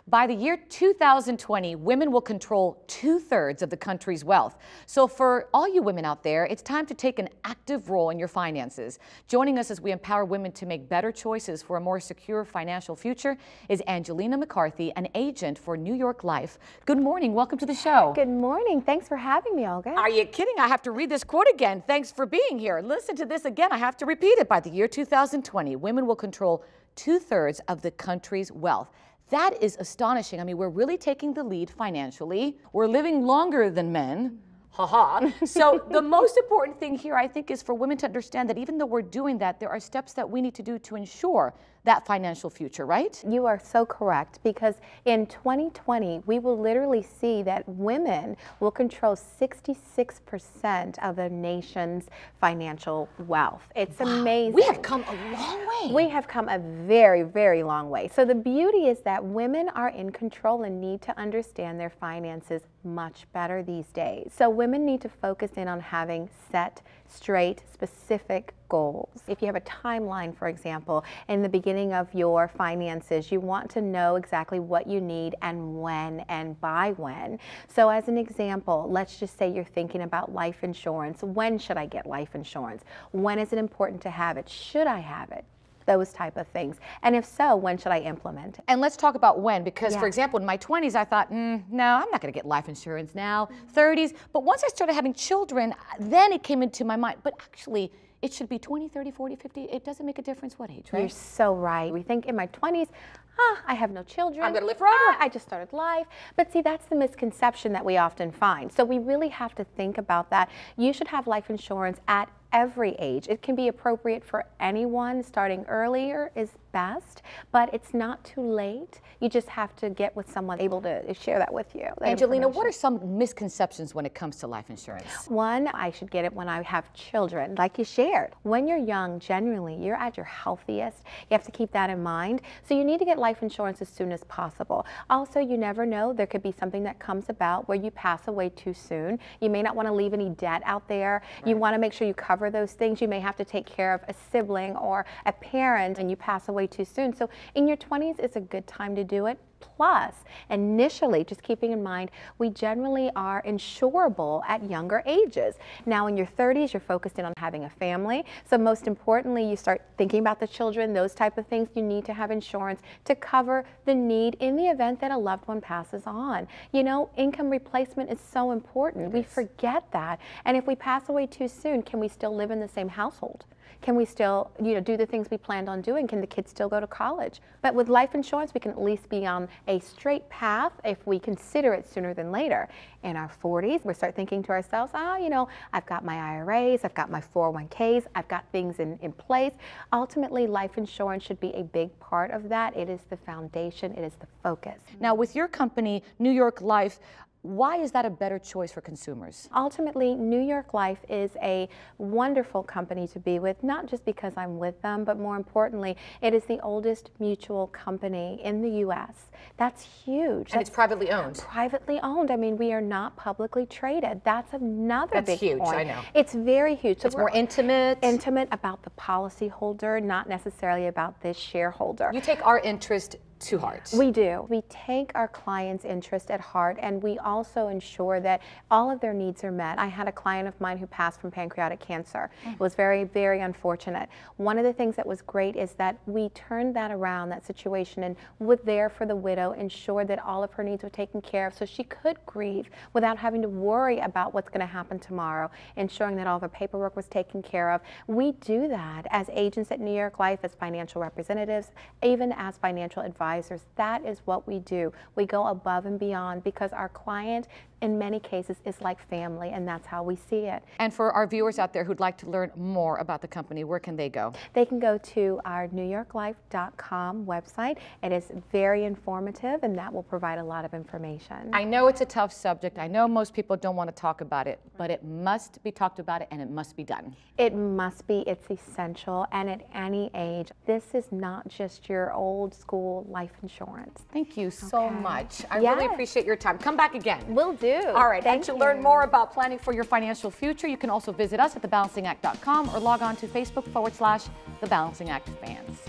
By the year 2020, women will control 2/3 of the country's wealth. So for all you women out there, it's time to take an active role in your finances. Joining us as we empower women to make better choices for a more secure financial future is Angelina McCarthy, an agent for New York Life. Good morning. Welcome to the show. Good morning. Thanks for having me, Olga. Are you kidding? I have to read this quote again. Thanks for being here. Listen to this again. I have to repeat it. By the year 2020, women will control 2/3 of the country's wealth. That is astonishing. I mean, we're really taking the lead financially. We're living longer than men. Haha. So the most important thing here, I think, is for women to understand that even though we're doing that, there are steps that we need to do to ensure that financial future, right? You are so correct, because in 2020, we will literally see that women will control 66% of the nation's financial wealth. It's amazing. We have come a long way. We have come a very, very long way. So the beauty is that women are in control and need to understand their finances much better these days. So women need to focus in on having set, straight, specific goals. If you have a timeline, for example, in the beginning of your finances, you want to know exactly what you need and when and by when. So as an example, let's just say you're thinking about life insurance. When should I get life insurance? When is it important to have it? Should I have it? Those type of things. And if so, when should I implement it? And let's talk about when, because for example, in my 20s, I thought, no, I'm not gonna get life insurance now. 30s, but once I started having children, then it came into my mind, but actually, it should be 20, 30, 40, 50. It doesn't make a difference what age, right? You're so right. We think in my 20s, I have no children. I'm gonna live forever. I just started life. But see, that's the misconception that we often find. So we really have to think about that. You should have life insurance at every age. It can be appropriate for anyone. Starting earlier is best, but it's not too late. You just have to get with someone able to share that with you. Angelina, what are some misconceptions when it comes to life insurance? One, I should get it when I have children, like you shared. When you're young, genuinely, you're at your healthiest. You have to keep that in mind. So you need to get life insurance as soon as possible. Also, you never know, there could be something that comes about where you pass away too soon. You may not want to leave any debt out there. Right. You want to make sure you cover those things. You may have to take care of a sibling or a parent and you pass away too soon. So in your 20s is a good time to do it. Plus, initially, just keeping in mind, we generally are insurable at younger ages. Now in your 30s, you're focused in on having a family. So most importantly, you start thinking about the children, those type of things. You need to have insurance to cover the need in the event that a loved one passes on. You know, income replacement is so important. We forget that. And if we pass away too soon, can we still live in the same household? Can we still, do the things we planned on doing? Can the kids still go to college? But with life insurance, we can at least be on a straight path if we consider it sooner than later. In our 40s, we start thinking to ourselves, I've got my IRAs, I've got my 401ks, I've got things in place. Ultimately, life insurance should be a big part of that. It is the foundation, it is the focus. Now, with your company, New York Life, why is that a better choice for consumers? Ultimately, New York Life is a wonderful company to be with, not just because I'm with them, but more importantly, it is the oldest mutual company in the U.S. That's huge. And it's privately owned. Privately owned. I mean, we are not publicly traded. That's another big huge, point. I know. It's very huge. So it's more intimate. Intimate about the policyholder, not necessarily about this shareholder. You take our interest to heart. We do. We take our clients' interest at heart, and we also ensure that all of their needs are met. I had a client of mine who passed from pancreatic cancer. It was very, very unfortunate. One of the things that was great is that we turned that around, that situation, and were there for the widow, ensured that all of her needs were taken care of so she could grieve without having to worry about what's going to happen tomorrow, ensuring that all of her paperwork was taken care of. We do that as agents at New York Life, as financial representatives, even as financial advisors. That is what we do. We go above and beyond because our client, in many cases, is like family, and that's how we see it. And for our viewers out there who'd like to learn more about the company, where can they go? They can go to our newyorklife.com website. It is very informative, and that will provide a lot of information. I know it's a tough subject. I know most people don't want to talk about it, but it must be talked about and it must be done. It must be. It's essential, and at any age. This is not just your old school life insurance. Thank you so much. I really appreciate your time. Come back again. Will do. All right. And to learn more about planning for your financial future, you can also visit us at thebalancingAct.com or log on to Facebook /The Balancing Act Fans.